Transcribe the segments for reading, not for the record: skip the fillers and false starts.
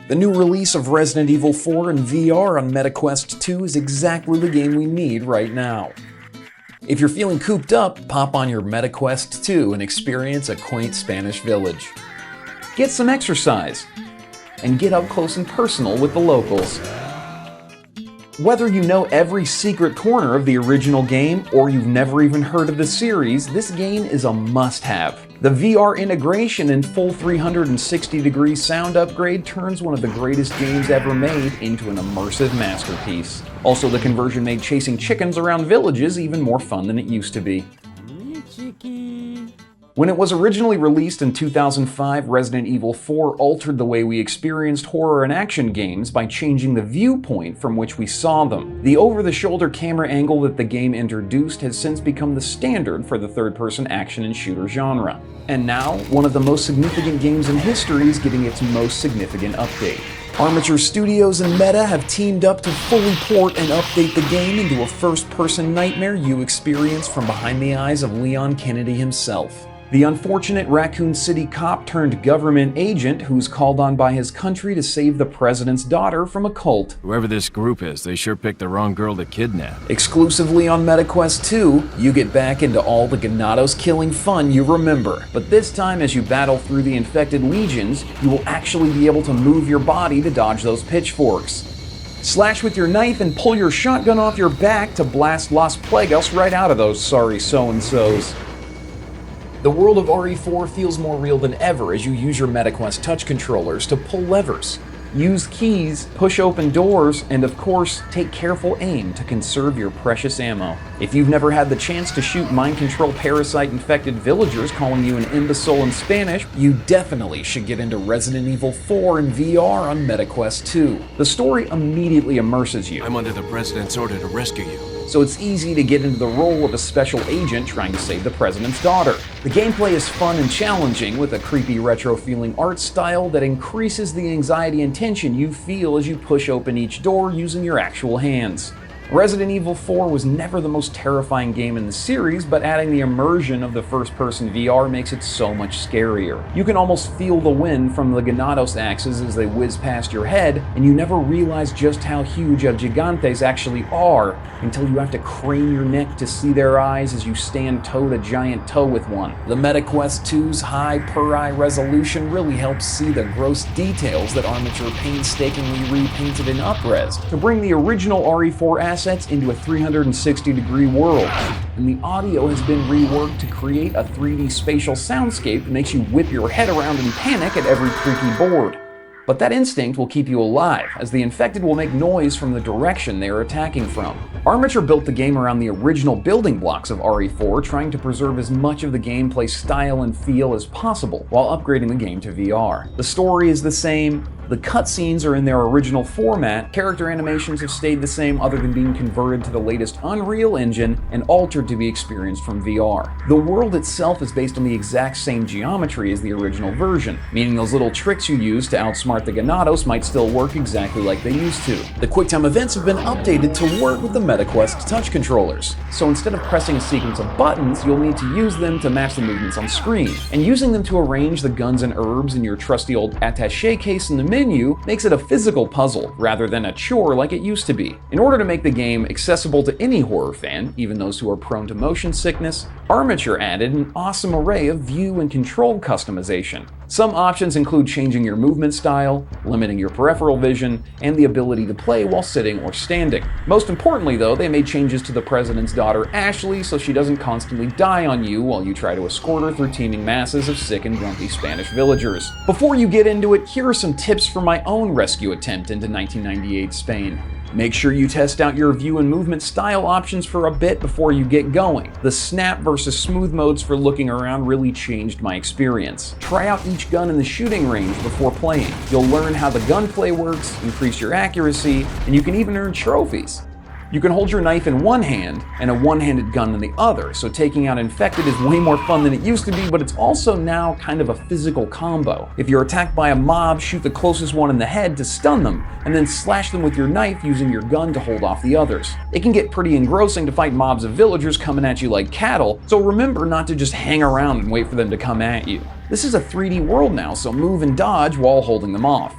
The new release of Resident Evil 4 in VR on MetaQuest 2 is exactly the game we need right now. If you're feeling cooped up, pop on your MetaQuest 2 and experience a quaint Spanish village. Get some exercise, and get up close and personal with the locals. Whether you know every secret corner of the original game or you've never even heard of the series, this game is a must-have. The VR integration and full 360-degree sound upgrade turns one of the greatest games ever made into an immersive masterpiece. Also, the conversion made chasing chickens around villages even more fun than it used to be. When it was originally released in 2005, Resident Evil 4 altered the way we experienced horror and action games by changing the viewpoint from which we saw them. The over-the-shoulder camera angle that the game introduced has since become the standard for the third-person action and shooter genre. And now, one of the most significant games in history is getting its most significant update. Armature Studios and Meta have teamed up to fully port and update the game into a first-person nightmare you experience from behind the eyes of Leon Kennedy himself. The unfortunate Raccoon City cop turned government agent who's called on by his country to save the president's daughter from a cult. Whoever this group is, they sure picked the wrong girl to kidnap. Exclusively on MetaQuest 2, you get back into all the Ganados killing fun you remember. But this time, as you battle through the infected legions, you will actually be able to move your body to dodge those pitchforks. Slash with your knife and pull your shotgun off your back to blast Los Plagas right out of those sorry so-and-sos. The world of RE4 feels more real than ever as you use your MetaQuest touch controllers to pull levers, use keys, push open doors, and of course, take careful aim to conserve your precious ammo. If you've never had the chance to shoot mind-control parasite-infected villagers calling you an imbecile in Spanish, you definitely should get into Resident Evil 4 in VR on MetaQuest 2. The story immediately immerses you. I'm under the president's order to rescue you. So it's easy to get into the role of a special agent trying to save the president's daughter. The gameplay is fun and challenging with a creepy retro-feeling art style that increases the anxiety and tension you feel as you push open each door using your actual hands. Resident Evil 4 was never the most terrifying game in the series, but adding the immersion of the first-person VR makes it so much scarier. You can almost feel the wind from the Ganados axes as they whiz past your head, and you never realize just how huge El Gigantes actually are until you have to crane your neck to see their eyes as you stand toe-to-giant toe with one. The MetaQuest 2's high per-eye resolution really helps see the gross details that Armature painstakingly repainted in Up-Res to bring the original RE4 assets into a 360-degree world, and the audio has been reworked to create a 3D spatial soundscape that makes you whip your head around in panic at every creaky board. But that instinct will keep you alive, as the infected will make noise from the direction they are attacking from. Armature built the game around the original building blocks of RE4, trying to preserve as much of the gameplay style and feel as possible, while upgrading the game to VR. The story is the same, the cutscenes are in their original format, character animations have stayed the same other than being converted to the latest Unreal Engine and altered to be experienced from VR. The world itself is based on the exact same geometry as the original version, meaning those little tricks you use to outsmart the Ganados might still work exactly like they used to. The QuickTime events have been updated to work with the MetaQuest touch controllers, so instead of pressing a sequence of buttons, you'll need to use them to match the movements on screen, and using them to arrange the guns and herbs in your trusty old attaché case in the menu makes it a physical puzzle rather than a chore like it used to be. In order to make the game accessible to any horror fan, even those who are prone to motion sickness, Armature added an awesome array of view and control customization. Some options include changing your movement style, limiting your peripheral vision, and the ability to play while sitting or standing. Most importantly though, they made changes to the president's daughter Ashley so she doesn't constantly die on you while you try to escort her through teeming masses of sick and grumpy Spanish villagers. Before you get into it, here are some tips for my own rescue attempt into 1998 Spain. Make sure you test out your view and movement style options for a bit before you get going. The snap versus smooth modes for looking around really changed my experience. Try out each gun in the shooting range before playing. You'll learn how the gunplay works, increase your accuracy, and you can even earn trophies. You can hold your knife in one hand and a one-handed gun in the other, so taking out infected is way more fun than it used to be, but it's also now kind of a physical combo. If you're attacked by a mob, shoot the closest one in the head to stun them, and then slash them with your knife using your gun to hold off the others. It can get pretty engrossing to fight mobs of villagers coming at you like cattle, so remember not to just hang around and wait for them to come at you. This is a 3D world now, so move and dodge while holding them off.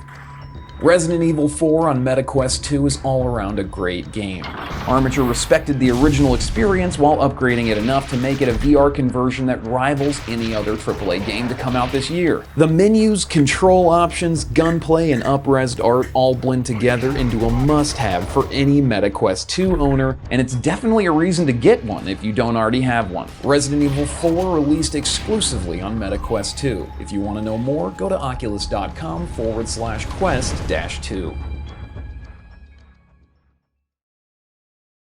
Resident Evil 4 on MetaQuest 2 is all around a great game. Armature respected the original experience while upgrading it enough to make it a VR conversion that rivals any other AAA game to come out this year. The menus, control options, gunplay, and up-resed art all blend together into a must-have for any MetaQuest 2 owner, and it's definitely a reason to get one if you don't already have one. Resident Evil 4 released exclusively on MetaQuest 2. If you want to know more, go to oculus.com/quest-2.